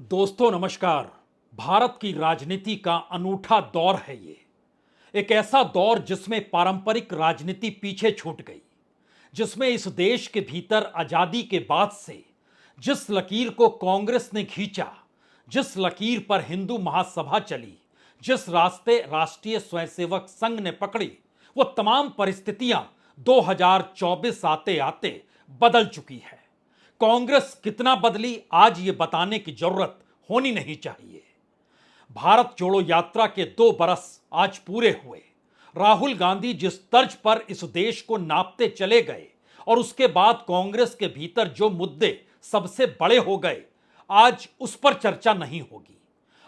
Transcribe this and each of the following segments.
दोस्तों नमस्कार। भारत की राजनीति का अनूठा दौर है ये। एक ऐसा दौर जिसमें पारंपरिक राजनीति पीछे छूट गई, जिसमें इस देश के भीतर आजादी के बाद से जिस लकीर को कांग्रेस ने खींचा, जिस लकीर पर हिंदू महासभा चली, जिस रास्ते राष्ट्रीय स्वयंसेवक संघ ने पकड़ी, वो तमाम परिस्थितियां 2024 आते आते बदल चुकी है। कांग्रेस कितना बदली, आज ये बताने की जरूरत होनी नहीं चाहिए। भारत जोड़ो यात्रा के 2 बरस आज पूरे हुए। राहुल गांधी जिस तर्ज पर इस देश को नापते चले गए और उसके बाद कांग्रेस के भीतर जो मुद्दे सबसे बड़े हो गए, आज उस पर चर्चा नहीं होगी।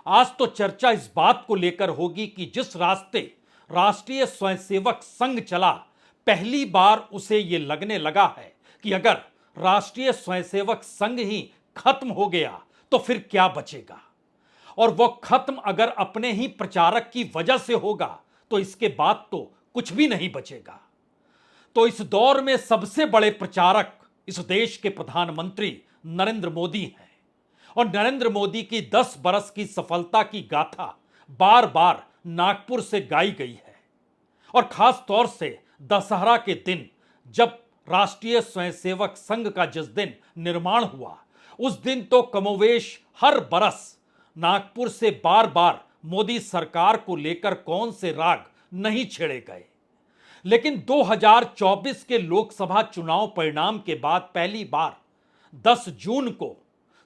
आज तो चर्चा इस बात को लेकर होगी कि जिस रास्ते राष्ट्रीय स्वयंसेवक संघ चला, पहली बार उसे यह लगने लगा है कि अगर राष्ट्रीय स्वयंसेवक संघ ही खत्म हो गया तो फिर क्या बचेगा, और वो खत्म अगर अपने ही प्रचारक की वजह से होगा तो इसके बाद तो कुछ भी नहीं बचेगा। तो इस दौर में सबसे बड़े प्रचारक इस देश के प्रधानमंत्री नरेंद्र मोदी हैं, और नरेंद्र मोदी की 10 बरस की सफलता की गाथा बार बार नागपुर से गाई गई है। और खास तौर से दशहरा के दिन, जब राष्ट्रीय स्वयंसेवक संघ का जिस दिन निर्माण हुआ, उस दिन तो कमोवेश हर बरस नागपुर से बार बार मोदी सरकार को लेकर कौन से राग नहीं छेड़े गए। लेकिन 2024 के लोकसभा चुनाव परिणाम के बाद पहली बार 10 जून को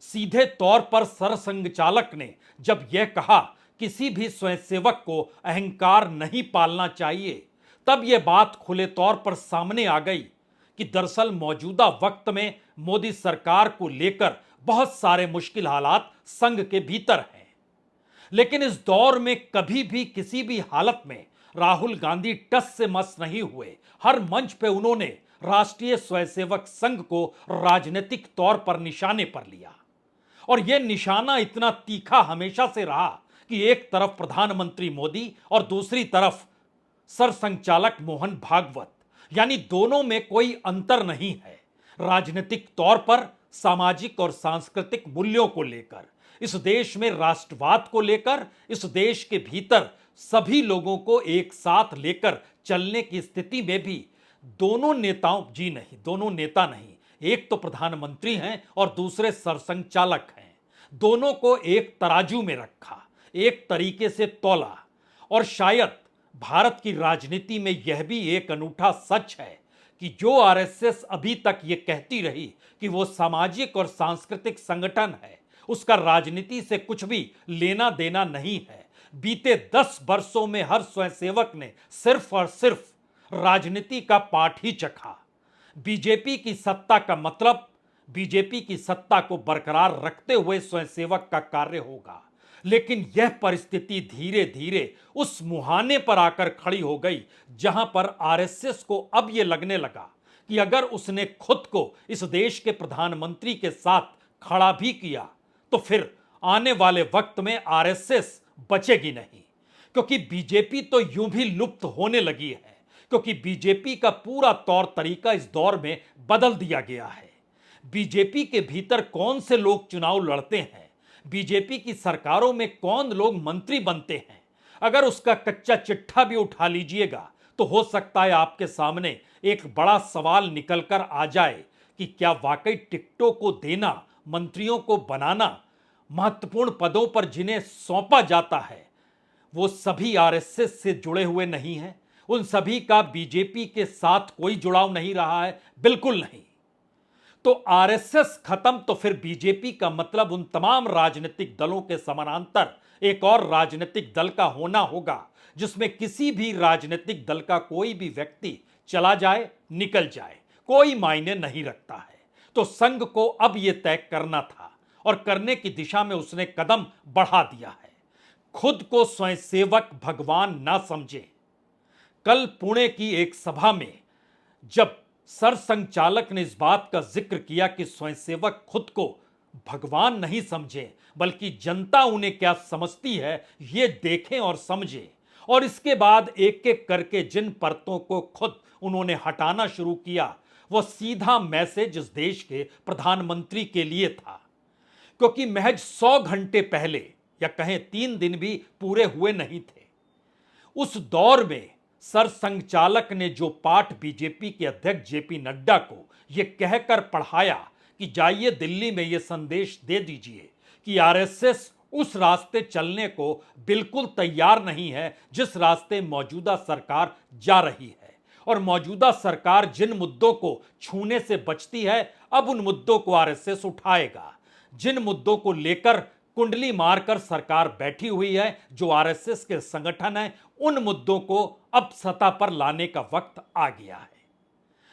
सीधे तौर पर सरसंघचालक ने जब यह कहा किसी भी स्वयंसेवक को अहंकार नहीं पालना चाहिए, तब यह बात खुले तौर पर सामने आ गई कि दरअसल मौजूदा वक्त में मोदी सरकार को लेकर बहुत सारे मुश्किल हालात संघ के भीतर हैं। लेकिन इस दौर में कभी भी किसी भी हालत में राहुल गांधी टस से मस नहीं हुए। हर मंच पे उन्होंने राष्ट्रीय स्वयंसेवक संघ को राजनीतिक तौर पर निशाने पर लिया, और यह निशाना इतना तीखा हमेशा से रहा कि एक तरफ प्रधानमंत्री मोदी और दूसरी तरफ सरसंघचालक मोहन भागवत, यानी दोनों में कोई अंतर नहीं है। राजनीतिक तौर पर, सामाजिक और सांस्कृतिक मूल्यों को लेकर, इस देश में राष्ट्रवाद को लेकर, इस देश के भीतर सभी लोगों को एक साथ लेकर चलने की स्थिति में भी दोनों नेता नहीं, एक तो प्रधानमंत्री हैं और दूसरे सरसंघचालक हैं, दोनों को एक तराजू में रखा, एक तरीके से तौला। और शायद भारत की राजनीति में यह भी एक अनूठा सच है कि जो आरएसएस अभी तक ये कहती रही कि वो सामाजिक और सांस्कृतिक संगठन है, उसका राजनीति से कुछ भी लेना देना नहीं है। बीते 10 वर्षों में हर स्वयंसेवक ने सिर्फ और सिर्फ राजनीति का पाठ ही चखा। बीजेपी की सत्ता का मतलब बीजेपी की सत्ता को बरकरार रखते हुए स्वयंसेवक का कार्य होगा। लेकिन यह परिस्थिति धीरे धीरे उस मुहाने पर आकर खड़ी हो गई जहां पर आरएसएस को अब यह लगने लगा कि अगर उसने खुद को इस देश के प्रधानमंत्री के साथ खड़ा भी किया तो फिर आने वाले वक्त में आरएसएस बचेगी नहीं, क्योंकि बीजेपी तो यूं भी लुप्त होने लगी है, क्योंकि बीजेपी का पूरा तौर तरीका इस दौर में बदल दिया गया है। बीजेपी के भीतर कौन से लोग चुनाव लड़ते हैं, बीजेपी की सरकारों में कौन लोग मंत्री बनते हैं, अगर उसका कच्चा चिट्ठा भी उठा लीजिएगा तो हो सकता है आपके सामने एक बड़ा सवाल निकलकर आ जाए कि क्या वाकई टिकटों को देना, मंत्रियों को बनाना, महत्वपूर्ण पदों पर जिन्हें सौंपा जाता है, वो सभी आरएसएस से जुड़े हुए नहीं हैं, उन सभी का बीजेपी के साथ कोई जुड़ाव नहीं रहा है, बिल्कुल नहीं। तो आरएसएस खत्म तो फिर बीजेपी का मतलब उन तमाम राजनीतिक दलों के समानांतर एक और राजनीतिक दल का होना होगा, जिसमें किसी भी राजनीतिक दल का कोई भी व्यक्ति चला जाए निकल जाए, कोई मायने नहीं रखता है। तो संघ को अब यह तय करना था और करने की दिशा में उसने कदम बढ़ा दिया है। खुद को स्वयंसेवक भगवान ना समझे। कल पुणे की एक सभा में जब सरसंघचालक ने इस बात का जिक्र किया कि स्वयंसेवक खुद को भगवान नहीं समझे, बल्कि जनता उन्हें क्या समझती है ये देखें और समझें, और इसके बाद एक एक करके जिन परतों को खुद उन्होंने हटाना शुरू किया, वो सीधा मैसेज इस देश के प्रधानमंत्री के लिए था। क्योंकि महज 100 घंटे पहले या कहें 3 दिन भी पूरे हुए नहीं थे, उस दौर में सरसंघचालक ने जो पाठ बीजेपी के अध्यक्ष जेपी नड्डा को यह कहकर पढ़ाया कि जाइए दिल्ली में यह संदेश दे दीजिए कि आरएसएस उस रास्ते चलने को बिल्कुल तैयार नहीं है जिस रास्ते मौजूदा सरकार जा रही है, और मौजूदा सरकार जिन मुद्दों को छूने से बचती है अब उन मुद्दों को आरएसएस उठाएगा। जिन मुद्दों को लेकर कुंडली मारकर सरकार बैठी हुई है, जो आरएसएस के संगठन है, उन मुद्दों को अब सत्ता पर लाने का वक्त आ गया है।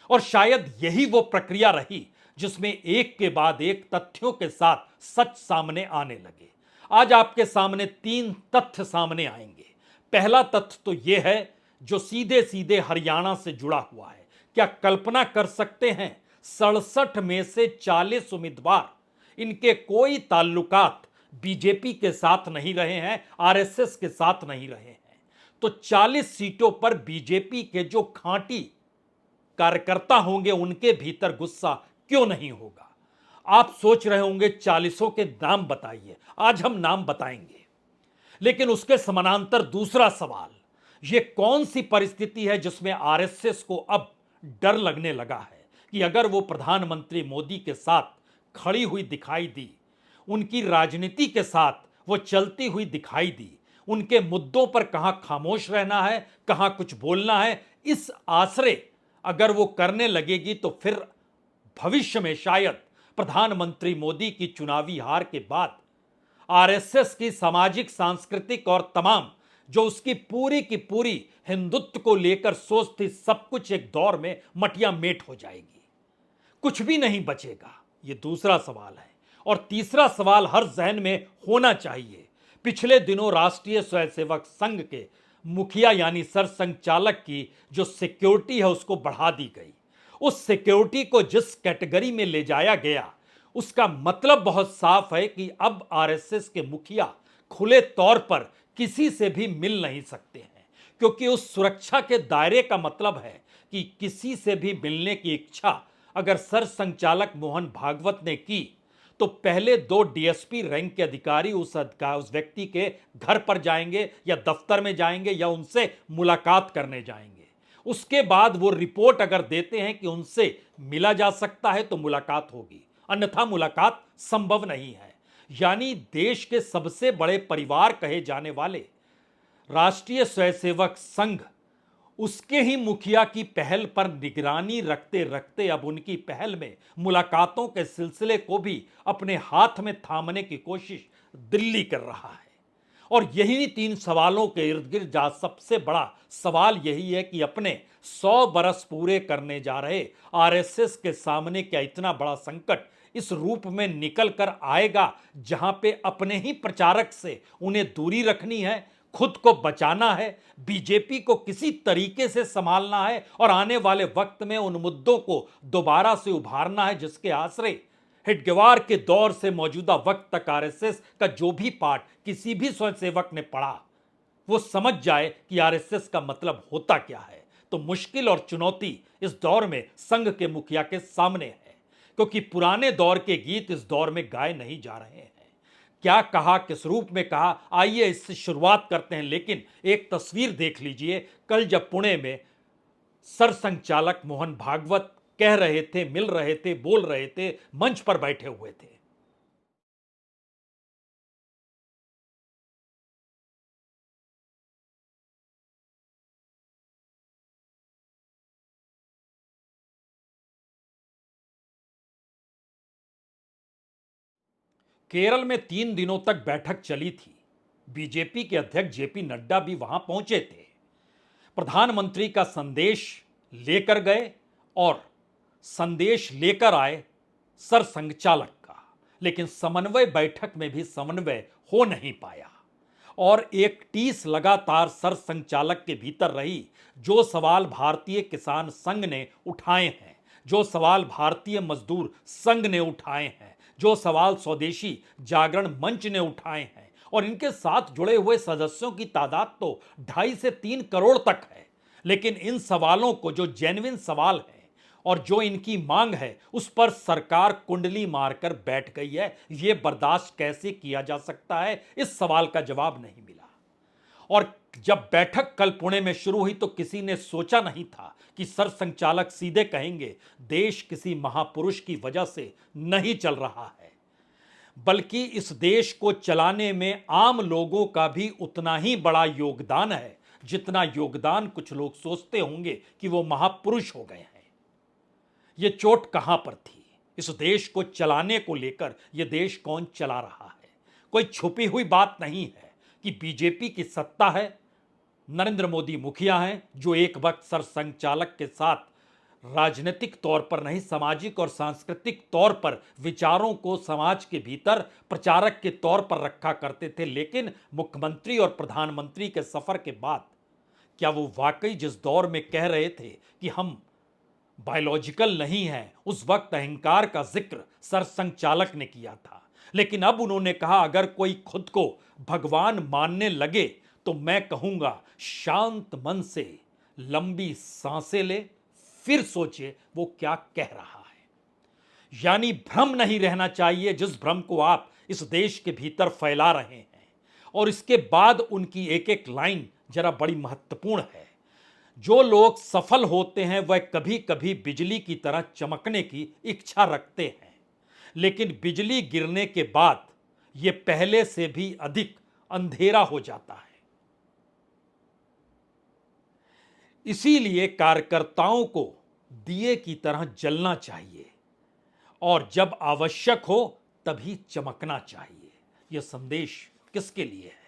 और शायद यही वो प्रक्रिया रही जिसमें एक के बाद एक तथ्यों के साथ सच सामने आने लगे। आज आपके सामने 3 तथ्य सामने आएंगे। पहला तथ्य तो यह है जो सीधे सीधे हरियाणा से जुड़ा हुआ है। क्या कल्पना कर सकते हैं 67 में से 40 उम्मीदवार, इनके कोई ताल्लुकात बीजेपी के साथ नहीं रहे हैं, आरएसएस के साथ नहीं रहे हैं। तो 40 सीटों पर बीजेपी के जो खांटी कार्यकर्ता होंगे उनके भीतर गुस्सा क्यों नहीं होगा। आप सोच रहे होंगे 40 के नाम बताइए, आज हम नाम बताएंगे। लेकिन उसके समानांतर दूसरा सवाल, यह कौन सी परिस्थिति है जिसमें आरएसएस को अब डर लगने लगा है कि अगर वो प्रधानमंत्री मोदी के साथ खड़ी हुई दिखाई दी, उनकी राजनीति के साथ वो चलती हुई दिखाई दी, उनके मुद्दों पर कहां खामोश रहना है, कहां कुछ बोलना है, इस आसरे अगर वो करने लगेगी तो फिर भविष्य में शायद प्रधानमंत्री मोदी की चुनावी हार के बाद आरएसएस की सामाजिक, सांस्कृतिक और तमाम जो उसकी पूरी की पूरी हिंदुत्व को लेकर सोच थी, सब कुछ एक दौर में मटिया मेट हो जाएगी, कुछ भी नहीं बचेगा। यह दूसरा सवाल है। और तीसरा सवाल हर जहन में होना चाहिए। पिछले दिनों राष्ट्रीय स्वयंसेवक संघ के मुखिया यानी सरसंघचालक की जो सिक्योरिटी है उसको बढ़ा दी गई। उस सिक्योरिटी को जिस कैटेगरी में ले जाया गया, उसका मतलब बहुत साफ है कि अब आरएसएस के मुखिया खुले तौर पर किसी से भी मिल नहीं सकते हैं, क्योंकि उस सुरक्षा के दायरे का मतलब है कि किसी से भी मिलने की इच्छा अगर सरसंघचालक मोहन भागवत ने की तो पहले 2 डीएसपी रैंक के अधिकारी उस व्यक्ति के घर पर जाएंगे या दफ्तर में जाएंगे या उनसे मुलाकात करने जाएंगे। उसके बाद वो रिपोर्ट अगर देते हैं कि उनसे मिला जा सकता है तो मुलाकात होगी, अन्यथा मुलाकात संभव नहीं है। यानी देश के सबसे बड़े परिवार कहे जाने वाले राष्ट्रीय स्वयंसेवक संघ, उसके ही मुखिया की पहल पर निगरानी रखते रखते अब उनकी पहल में मुलाकातों के सिलसिले को भी अपने हाथ में थामने की कोशिश दिल्ली कर रहा है। और यही 3 सवालों के इर्द गिर्द जा सबसे बड़ा सवाल यही है कि अपने 100 बरस पूरे करने जा रहे आरएसएस के सामने क्या इतना बड़ा संकट इस रूप में निकल कर आएगा जहां पे अपने ही प्रचारक से उन्हें दूरी रखनी है, खुद को बचाना है, बीजेपी को किसी तरीके से संभालना है और आने वाले वक्त में उन मुद्दों को दोबारा से उभारना है जिसके आश्रय हेडगेवार के दौर से मौजूदा वक्त तक आरएसएस का जो भी पाठ किसी भी स्वयंसेवक ने पढ़ा वो समझ जाए कि आरएसएस का मतलब होता क्या है। तो मुश्किल और चुनौती इस दौर में संघ के मुखिया के सामने है, क्योंकि पुराने दौर के गीत इस दौर में गाए नहीं जा रहे हैं। क्या कहा, किस रूप में कहा, आइए इससे शुरुआत करते हैं। लेकिन एक तस्वीर देख लीजिए, कल जब पुणे में सरसंघचालक मोहन भागवत कह रहे थे, मिल रहे थे, बोल रहे थे, मंच पर बैठे हुए थे। केरल में 3 दिनों तक बैठक चली थी। बीजेपी के अध्यक्ष जेपी नड्डा भी वहां पहुंचे थे। प्रधानमंत्री का संदेश लेकर गए और संदेश लेकर आए सरसंघचालक का, लेकिन समन्वय बैठक में भी समन्वय हो नहीं पाया और एक टीस लगातार सरसंघचालक के भीतर रही। जो सवाल भारतीय किसान संघ ने उठाए हैं, जो सवाल भारतीय मजदूर संघ ने उठाए हैं, जो सवाल स्वदेशी जागरण मंच ने उठाए हैं और इनके साथ जुड़े हुए सदस्यों की तादाद तो 2.5 से 3 करोड़ तक है, लेकिन इन सवालों को जो जेन्युइन सवाल है और जो इनकी मांग है उस पर सरकार कुंडली मारकर बैठ गई है। यह बर्दाश्त कैसे किया जा सकता है, इस सवाल का जवाब नहीं मिला। और जब बैठक कल पुणे में शुरू हुई तो किसी ने सोचा नहीं था कि सरसंघचालक सीधे कहेंगे देश किसी महापुरुष की वजह से नहीं चल रहा है, बल्कि इस देश को चलाने में आम लोगों का भी उतना ही बड़ा योगदान है जितना योगदान कुछ लोग सोचते होंगे कि वो महापुरुष हो गए हैं। ये चोट कहां पर थी? इस देश को चलाने को लेकर यह देश कौन चला रहा है? कोई छुपी हुई बात नहीं है कि बीजेपी की सत्ता है, नरेंद्र मोदी मुखिया हैं जो एक वक्त सरसंघचालक के साथ राजनीतिक तौर पर नहीं, सामाजिक और सांस्कृतिक तौर पर विचारों को समाज के भीतर प्रचारक के तौर पर रखा करते थे। लेकिन मुख्यमंत्री और प्रधानमंत्री के सफर के बाद क्या वो वाकई जिस दौर में कह रहे थे कि हम बायोलॉजिकल नहीं हैं, उस वक्त अहंकार का जिक्र सरसंघचालक ने किया था। लेकिन अब उन्होंने कहा अगर कोई खुद को भगवान मानने लगे तो मैं कहूंगा शांत मन से लंबी सांसें ले, फिर सोचे वो क्या कह रहा है। यानी भ्रम नहीं रहना चाहिए जिस भ्रम को आप इस देश के भीतर फैला रहे हैं। और इसके बाद उनकी एक एक लाइन जरा बड़ी महत्वपूर्ण है। जो लोग सफल होते हैं वह कभी कभी बिजली की तरह चमकने की इच्छा रखते हैं, लेकिन बिजली गिरने के बाद यह पहले से भी अधिक अंधेरा हो जाता है। इसीलिए कार्यकर्ताओं को दिए की तरह जलना चाहिए और जब आवश्यक हो तभी चमकना चाहिए। यह संदेश किसके लिए है?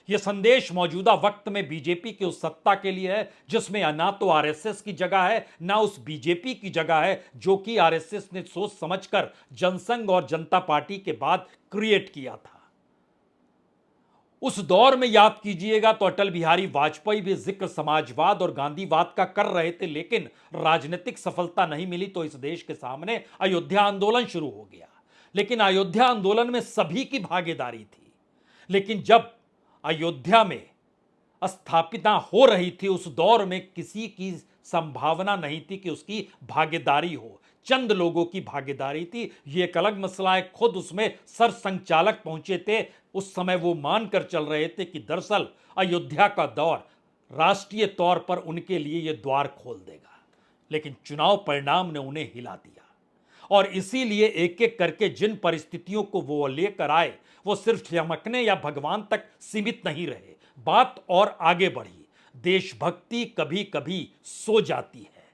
यह संदेश मौजूदा वक्त में बीजेपी की उस सत्ता के लिए है जिसमें ना तो आरएसएस की जगह है, ना उस बीजेपी की जगह है जो कि आरएसएस ने सोच समझकर जनसंघ और जनता पार्टी के बाद क्रिएट किया था। उस दौर में याद कीजिएगा तो अटल बिहारी वाजपेयी भी जिक्र समाजवाद और गांधीवाद का कर रहे थे, लेकिन राजनीतिक सफलता नहीं मिली तो इस देश के सामने अयोध्या आंदोलन शुरू हो गया। लेकिन अयोध्या आंदोलन में सभी की भागीदारी थी, लेकिन जब अयोध्या में स्थापित हो रही थी उस दौर में किसी की संभावना नहीं थी कि उसकी भागीदारी हो। चंद लोगों की भागीदारी थी। यह एक अलग मसला है। खुद उसमें सरसंघचालक पहुंचे थे। उस समय वो मानकर चल रहे थे कि दरअसल अयोध्या का दौर राष्ट्रीय तौर पर उनके लिए यह द्वार खोल देगा, लेकिन चुनाव परिणाम ने उन्हें हिला दिया। और इसीलिए एक एक करके जिन परिस्थितियों को वो लेकर आए वो सिर्फ चमकने या भगवान तक सीमित नहीं रहे, बात और आगे बढ़ी। देशभक्ति कभी कभी सो जाती है।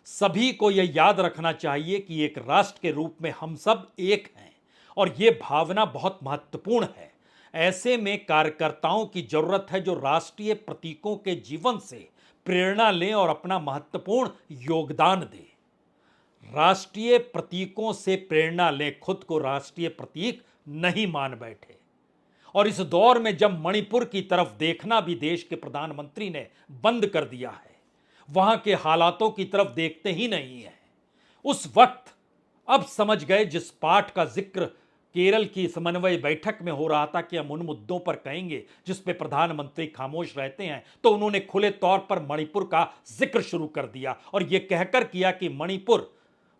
सभी को यह याद रखना चाहिए कि एक राष्ट्र के रूप में हम सब एक हैं और यह भावना बहुत महत्वपूर्ण है। ऐसे में कार्यकर्ताओं की जरूरत है जो राष्ट्रीय प्रतीकों के जीवन से प्रेरणा लें और अपना महत्वपूर्ण योगदान दें। राष्ट्रीय प्रतीकों से प्रेरणा लें, खुद को राष्ट्रीय प्रतीक नहीं मान बैठे। और इस दौर में जब मणिपुर की तरफ देखना भी देश के प्रधानमंत्री ने बंद कर दिया है, वहां के हालातों की तरफ देखते ही नहीं है, उस वक्त अब समझ गए जिस पाठ का जिक्र केरल की समन्वय बैठक में हो रहा था कि हम उन मुद्दों पर कहेंगे जिस पे प्रधानमंत्री खामोश रहते हैं, तो उन्होंने खुले तौर पर मणिपुर का जिक्र शुरू कर दिया और यह कहकर किया कि मणिपुर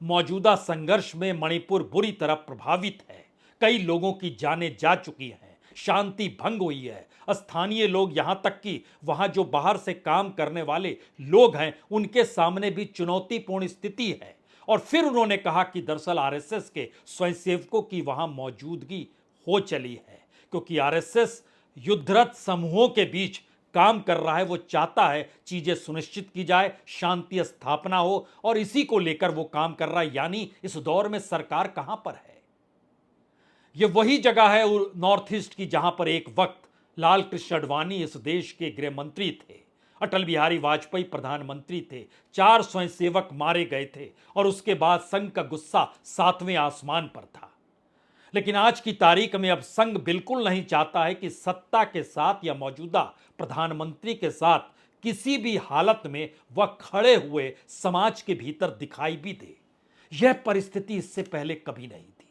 मौजूदा संघर्ष में मणिपुर बुरी तरह प्रभावित है। कई लोगों की जानें जा चुकी हैं, शांति भंग हुई है। स्थानीय लोग यहां तक कि वहां जो बाहर से काम करने वाले लोग हैं उनके सामने भी चुनौतीपूर्ण स्थिति है। और फिर उन्होंने कहा कि दरअसल आरएसएस के स्वयंसेवकों की वहां मौजूदगी हो चली है, क्योंकि आरएसएस युद्धरत समूहों के बीच काम कर रहा है। वो चाहता है चीजें सुनिश्चित की जाए, शांति स्थापना हो, और इसी को लेकर वो काम कर रहा है। यानी इस दौर में सरकार कहां पर है? यह वही जगह है नॉर्थ ईस्ट की जहां पर एक वक्त लाल कृष्ण आडवाणी इस देश के गृह मंत्री थे, अटल बिहारी वाजपेयी प्रधानमंत्री थे, 4 स्वयंसेवक मारे गए थे और उसके बाद संघ का गुस्सा 7वें आसमान पर था। लेकिन आज की तारीख में अब संघ बिल्कुल नहीं चाहता है कि सत्ता के साथ या मौजूदा प्रधानमंत्री के साथ किसी भी हालत में वह खड़े हुए समाज के भीतर दिखाई भी दे। यह परिस्थिति इससे पहले कभी नहीं थी,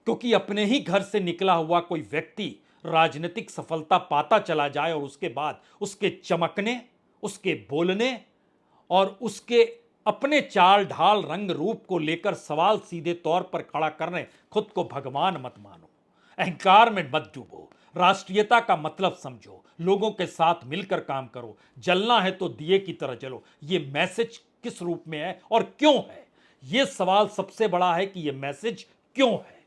क्योंकि अपने ही घर से निकला हुआ कोई व्यक्ति राजनीतिक सफलता पाता चला जाए और उसके बाद उसके चमकने, उसके बोलने और उसके अपने चाल ढाल रंग रूप को लेकर सवाल सीधे तौर पर खड़ा करने खुद को भगवान मत मानो, अहंकार में मत डूबो, राष्ट्रीयता का मतलब समझो, लोगों के साथ मिलकर काम करो, जलना है तो दिए की तरह जलो। ये मैसेज किस रूप में है और क्यों है? ये सवाल सबसे बड़ा है कि ये मैसेज क्यों है?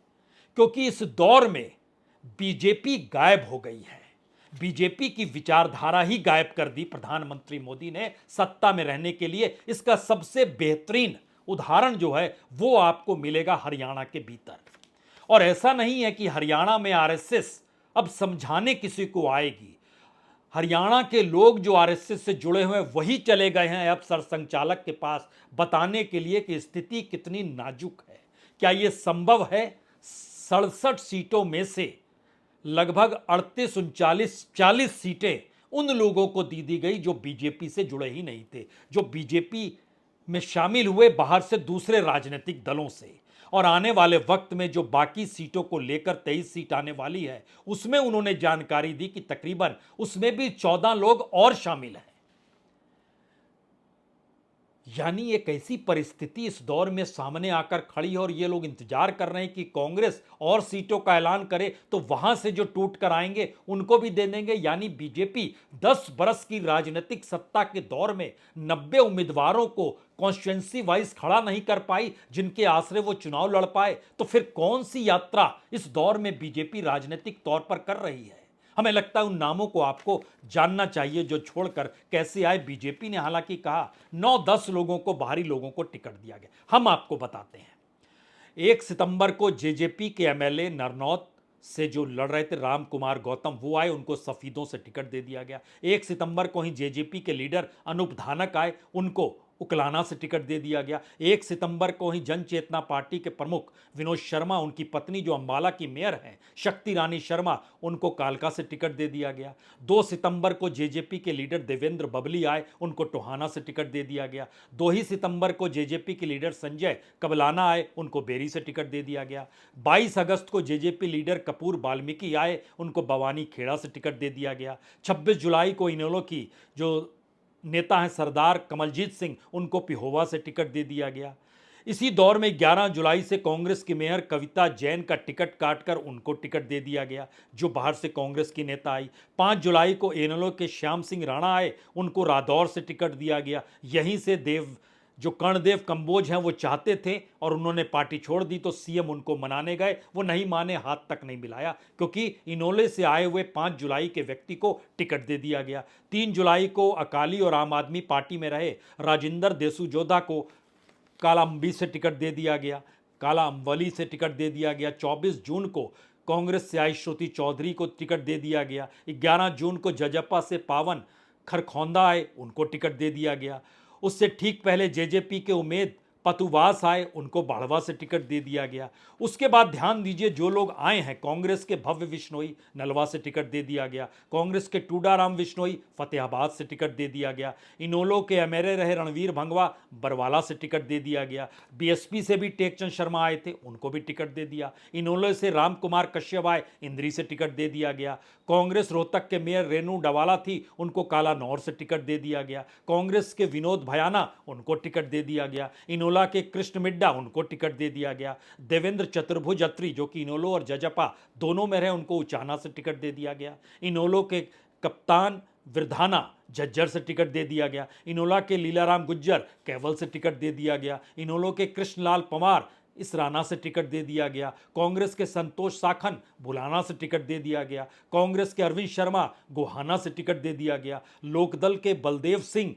क्योंकि इस दौर में बीजेपी गायब हो गई है। बीजेपी की विचारधारा ही गायब कर दी प्रधानमंत्री मोदी ने सत्ता में रहने के लिए। इसका सबसे बेहतरीन उदाहरण जो है वो आपको मिलेगा हरियाणा के भीतर। और ऐसा नहीं है कि हरियाणा में आरएसएस अब समझाने किसी को आएगी। हरियाणा के लोग जो आरएसएस से जुड़े हुए हैं वही चले गए हैं अब सरसंघचालक के पास बताने के लिए कि स्थिति कितनी नाजुक है। क्या यह संभव है? 67 सीटों में से लगभग 38 39 40 सीटें उन लोगों को दी गई जो बीजेपी से जुड़े ही नहीं थे, जो बीजेपी में शामिल हुए बाहर से दूसरे राजनीतिक दलों से। और आने वाले वक्त में जो बाकी सीटों को लेकर 23 सीट आने वाली है उसमें उन्होंने जानकारी दी कि तकरीबन उसमें भी 14 लोग और शामिल हैं। यानी एक ऐसी परिस्थिति इस दौर में सामने आकर खड़ी है और ये लोग इंतजार कर रहे हैं कि कांग्रेस और सीटों का ऐलान करे तो वहां से जो टूट कर आएंगे उनको भी दे देंगे। यानी बीजेपी 10 बरस की राजनीतिक सत्ता के दौर में 90 उम्मीदवारों को कॉन्स्टिट्यूंसी वाइज खड़ा नहीं कर पाई जिनके आसरे वो चुनाव लड़ पाए, तो फिर कौन सी यात्रा इस दौर में बीजेपी राजनीतिक तौर पर कर रही है? हमें लगता है उन नामों को आपको जानना चाहिए जो छोड़कर कैसे आए। बीजेपी ने हालांकि कहा 9-10 लोगों को, बाहरी लोगों को टिकट दिया गया। हम आपको बताते हैं 1 सितंबर को जेजेपी के एमएलए नरनौत से जो लड़ रहे थे राम कुमार गौतम वो आए, उनको सफीदों से टिकट दे दिया गया। 1 सितंबर को ही जेजेपी के लीडर अनूप धानक आए, उनको उकलाना से टिकट दे दिया गया। 1 सितंबर को ही जन चेतना पार्टी के प्रमुख विनोद शर्मा, उनकी पत्नी जो अंबाला की मेयर हैं शक्ति रानी शर्मा, उनको कालका से टिकट दे दिया गया। 2 सितंबर को जेजेपी के लीडर देवेंद्र बबली आए, उनको टोहाना से टिकट दे दिया गया। 2 ही सितंबर को जेजेपी के लीडर संजय कबलाना आए, उनको बेरी से टिकट दे दिया गया। 22 अगस्त को जेजेपी लीडर कपूर वाल्मीकि आए, उनको बवानी खेड़ा से टिकट दे दिया गया। 26 जुलाई को इनेलो की जो नेता हैं सरदार कमलजीत सिंह, उनको पिहोवा से टिकट दे दिया गया। इसी दौर में 11 जुलाई से कांग्रेस की मेयर कविता जैन का टिकट काटकर उनको टिकट दे दिया गया जो बाहर से कांग्रेस की नेता आई। 5 जुलाई को इनेलो के श्याम सिंह राणा आए, उनको रादौर से टिकट दिया गया। यहीं से जो कर्णदेव कंबोज हैं वो चाहते थे और उन्होंने पार्टी छोड़ दी, तो सीएम उनको मनाने गए, वो नहीं माने, हाथ तक नहीं मिलाया क्योंकि इनोले से आए हुए 5 जुलाई के व्यक्ति को टिकट दे दिया गया। 3 जुलाई को अकाली और आम आदमी पार्टी में रहे राजिंदर देसूजोधा को काला अम्बी से टिकट दे दिया गया, काला अम्बली से टिकट दे दिया गया। 24 जून को कांग्रेस से आई श्रुति चौधरी को टिकट दे दिया गया। 11 जून को जजपा से पावन खरखौंदा आए, उनको टिकट दे दिया गया। उससे ठीक पहले जेजेपी के उमेद पतुवास आए, उनको बाढ़वा से टिकट दे दिया गया। उसके बाद ध्यान दीजिए जो लोग आए हैं, कांग्रेस के भव्य विश्नोई नलवा से टिकट दे दिया गया, कांग्रेस के टूडाराम विश्नोई फतेहाबाद से टिकट दे दिया गया, इनोलो के एमएलए रहे रणवीर भंगवा बरवाला से टिकट दे दिया गया। बीएसपी से भी टेकचंद शर्मा आए थे, उनको भी टिकट दे दिया। इनोलो से राम कुमार कश्यप आए, इंद्री से टिकट दे दिया गया। कांग्रेस रोहतक के मेयर रेनू डवाला थी, उनको कालानौर से टिकट दे दिया गया। कांग्रेस के विनोद भयाना, उनको टिकट दे दिया गया। इनोला के कृष्ण मिड्डा, उनको टिकट दे दिया गया। देवेंद्र चतुर्भुज अत्री जो कि इनोलो और जजपा दोनों में रहे, उनको उचाना से टिकट दे दिया गया। इनोलो के कप्तान विरधाना झज्जर से टिकट दे दिया गया। इनोला के लीलाराम गुज्जर केवल से टिकट दे दिया गया। इनोलो के कृष्णलाल पंवार इसराना से टिकट दे दिया गया। कांग्रेस के संतोष साखन बुलाना से टिकट दे दिया गया। कांग्रेस के अरविंद शर्मा गोहाना से टिकट दे दिया गया। लोकदल के बलदेव सिंह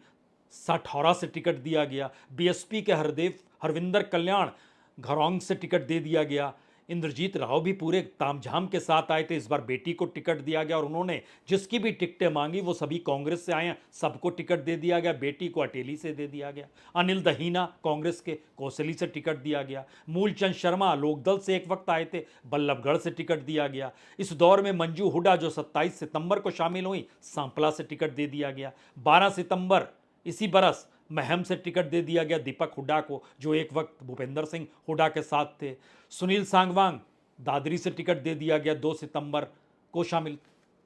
साठौरा से टिकट दिया गया। बीएसपी के हरविंदर कल्याण घरौंग से टिकट दे दिया गया। इंद्रजीत राव भी पूरे तामझाम के साथ आए थे, इस बार बेटी को टिकट दिया गया और उन्होंने जिसकी भी टिकटें मांगी वो सभी कांग्रेस से आए हैं, सबको टिकट दे दिया गया। बेटी को अटेली से दे दिया गया। अनिल दहीना कांग्रेस के कोसली से टिकट दिया गया। मूलचंद शर्मा लोकदल से एक वक्त आए थे, बल्लभगढ़ से टिकट दिया गया। इस दौर में मंजू हुड्डा जो 27 सितंबर को शामिल हुई, सांपला से टिकट दे दिया गया। 12 सितंबर इसी बरस महम से टिकट दे दिया गया दीपक हुड्डा को जो एक वक्त भूपेंद्र सिंह हुड्डा के साथ थे। सुनील सांगवांग दादरी से टिकट दे दिया गया, 2 सितंबर को शामिल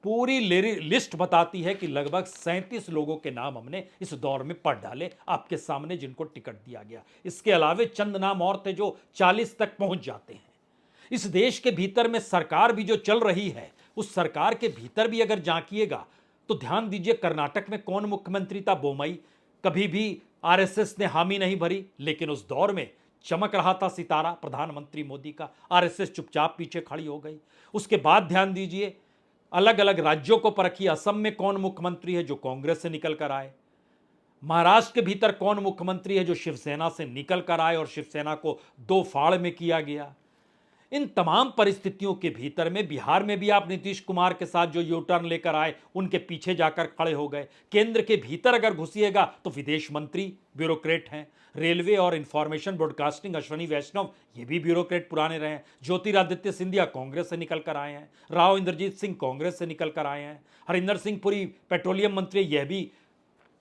पूरी लिस्ट बताती है कि लगभग 37 लोगों के नाम हमने इस दौर में पढ़ डाले आपके सामने, जिनको टिकट दिया गया। इसके अलावे चंद नाम और थे जो 40 तक पहुंच जाते हैं। इस देश के भीतर में सरकार भी जो चल रही है, उस सरकार के भीतर भी अगर झांकिएगा तो ध्यान दीजिए, कर्नाटक में कौन मुख्यमंत्री था? बोम्मई। कभी भी आरएसएस ने हामी नहीं भरी, लेकिन उस दौर में चमक रहा था सितारा प्रधानमंत्री मोदी का। आरएसएस चुपचाप पीछे खड़ी हो गई। उसके बाद ध्यान दीजिए, अलग अलग राज्यों को परखिए। असम में कौन मुख्यमंत्री है जो कांग्रेस से निकल कर आए? महाराष्ट्र के भीतर कौन मुख्यमंत्री है जो शिवसेना से निकल कर आए और शिवसेना को दो फाड़ में किया गया? इन तमाम परिस्थितियों के भीतर में बिहार में भी आप नीतीश कुमार के साथ जो यू टर्न लेकर आए, उनके पीछे जाकर खड़े हो गए। केंद्र के भीतर अगर घुसिएगा तो विदेश मंत्री ब्यूरोक्रेट हैं। रेलवे और इंफॉर्मेशन ब्रॉडकास्टिंग अश्वनी वैष्णव, ये भी ब्यूरोक्रेट पुराने रहे हैं। ज्योतिरादित्य सिंधिया कांग्रेस से निकल कर आए हैं। राव इंद्रजीत सिंह कांग्रेस से निकल कर आए हैं। हरिंदर सिंह पुरी पेट्रोलियम मंत्री, यह भी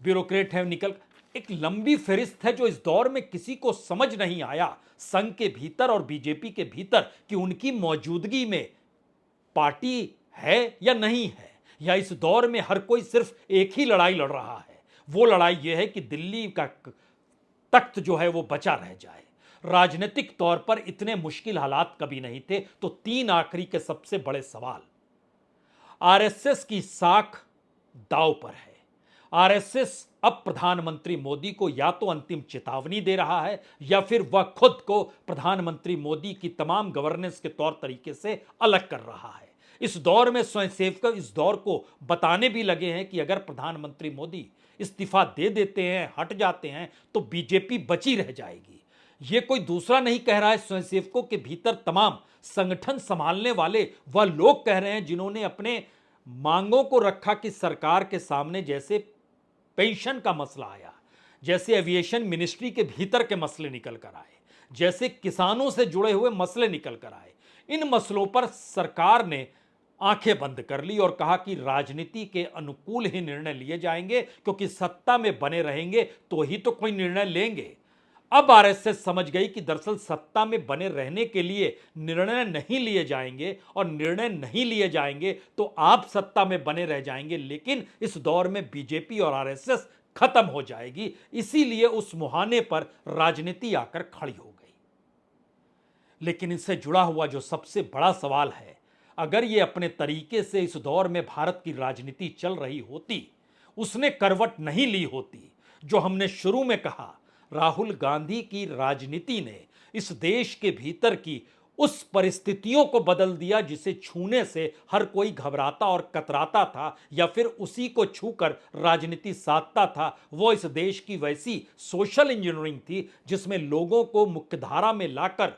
ब्यूरोक्रेट है निकल। एक लंबी फहरिस्त है जो इस दौर में किसी को समझ नहीं आया, संघ के भीतर और बीजेपी के भीतर, कि उनकी मौजूदगी में पार्टी है या नहीं है, या इस दौर में हर कोई सिर्फ एक ही लड़ाई लड़ रहा है। वो लड़ाई यह है कि दिल्ली का तख्त जो है वो बचा रह जाए। राजनीतिक तौर पर इतने मुश्किल हालात कभी नहीं थे। तो तीन आखिरी के सबसे बड़े सवाल। आरएसएस की साख दांव पर है। आरएसएस अब प्रधानमंत्री मोदी को या तो अंतिम चेतावनी दे रहा है, या फिर वह खुद को प्रधानमंत्री मोदी की तमाम गवर्नेंस के तौर तरीके से अलग कर रहा है। इस दौर में स्वयंसेवक इस दौर को बताने भी लगे हैं कि अगर प्रधानमंत्री मोदी इस्तीफा दे देते हैं, हट जाते हैं, तो बीजेपी बची रह जाएगी। ये कोई दूसरा नहीं कह रहा है, स्वयंसेवकों के भीतर तमाम संगठन संभालने वाले वह लोग कह रहे हैं जिन्होंने अपने मांगों को रखा कि सरकार के सामने, जैसे पेंशन का मसला आया, जैसे एविएशन मिनिस्ट्री के भीतर के मसले निकल कर आए, जैसे किसानों से जुड़े हुए मसले निकल कर आए, इन मसलों पर सरकार ने आंखें बंद कर ली और कहा कि राजनीति के अनुकूल ही निर्णय लिए जाएंगे, क्योंकि सत्ता में बने रहेंगे तो ही तो कोई निर्णय लेंगे। अब आरएसएस समझ गई कि दरअसल सत्ता में बने रहने के लिए निर्णय नहीं लिए जाएंगे, और निर्णय नहीं लिए जाएंगे तो आप सत्ता में बने रह जाएंगे, लेकिन इस दौर में बीजेपी और आरएसएस खत्म हो जाएगी। इसीलिए उस मुहाने पर राजनीति आकर खड़ी हो गई। लेकिन इससे जुड़ा हुआ जो सबसे बड़ा सवाल है, अगर ये अपने तरीके से इस दौर में भारत की राजनीति चल रही होती, उसने करवट नहीं ली होती, जो हमने शुरू में कहा, राहुल गांधी की राजनीति ने इस देश के भीतर की उस परिस्थितियों को बदल दिया जिसे छूने से हर कोई घबराता और कतराता था, या फिर उसी को छूकर राजनीति साधता था। वो इस देश की वैसी सोशल इंजीनियरिंग थी जिसमें लोगों को मुख्यधारा में लाकर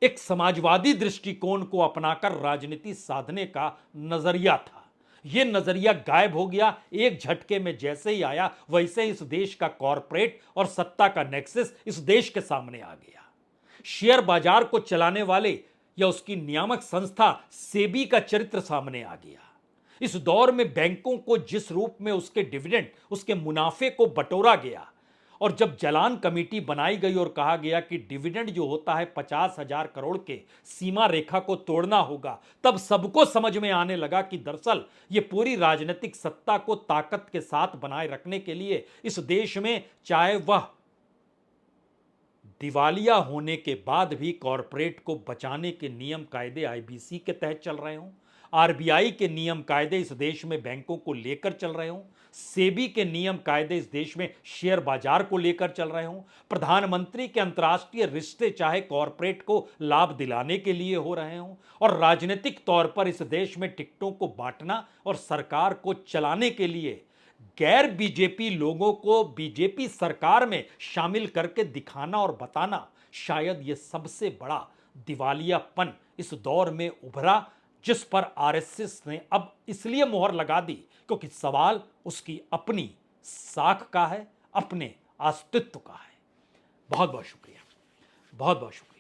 एक समाजवादी दृष्टिकोण को अपनाकर राजनीति साधने का नजरिया था। यह नजरिया गायब हो गया एक झटके में। जैसे ही आया, वैसे इस देश का कॉरपोरेट और सत्ता का नेक्सस इस देश के सामने आ गया। शेयर बाजार को चलाने वाले या उसकी नियामक संस्था सेबी का चरित्र सामने आ गया। इस दौर में बैंकों को जिस रूप में उसके डिविडेंड, उसके मुनाफे को बटोरा गया, और जब जलान कमेटी बनाई गई और कहा गया कि डिविडेंड जो होता है 50,000 करोड़ के सीमा रेखा को तोड़ना होगा, तब सबको समझ में आने लगा कि दरअसल ये पूरी राजनीतिक सत्ता को ताकत के साथ बनाए रखने के लिए इस देश में, चाहे वह दिवालिया होने के बाद भी कॉरपोरेट को बचाने के नियम कायदे आईबीसी के तहत चल रहे हों, आरबीआई के नियम कायदे इस देश में बैंकों को लेकर चल रहे हों, सेबी के नियम कायदे इस देश में शेयर बाजार को लेकर चल रहे हों, प्रधानमंत्री के अंतर्राष्ट्रीय रिश्ते चाहे कॉरपोरेट को लाभ दिलाने के लिए हो रहे हों, और राजनीतिक तौर पर इस देश में टिकटों को बांटना और सरकार को चलाने के लिए गैर बीजेपी लोगों को बीजेपी सरकार में शामिल करके दिखाना और बताना, शायद यह सबसे बड़ा दिवालियापन इस दौर में उभरा, जिस पर आरएसएस ने अब इसलिए मोहर लगा दी क्योंकि सवाल उसकी अपनी साख का है, अपने अस्तित्व का है। बहुत बहुत शुक्रिया, बहुत बहुत शुक्रिया।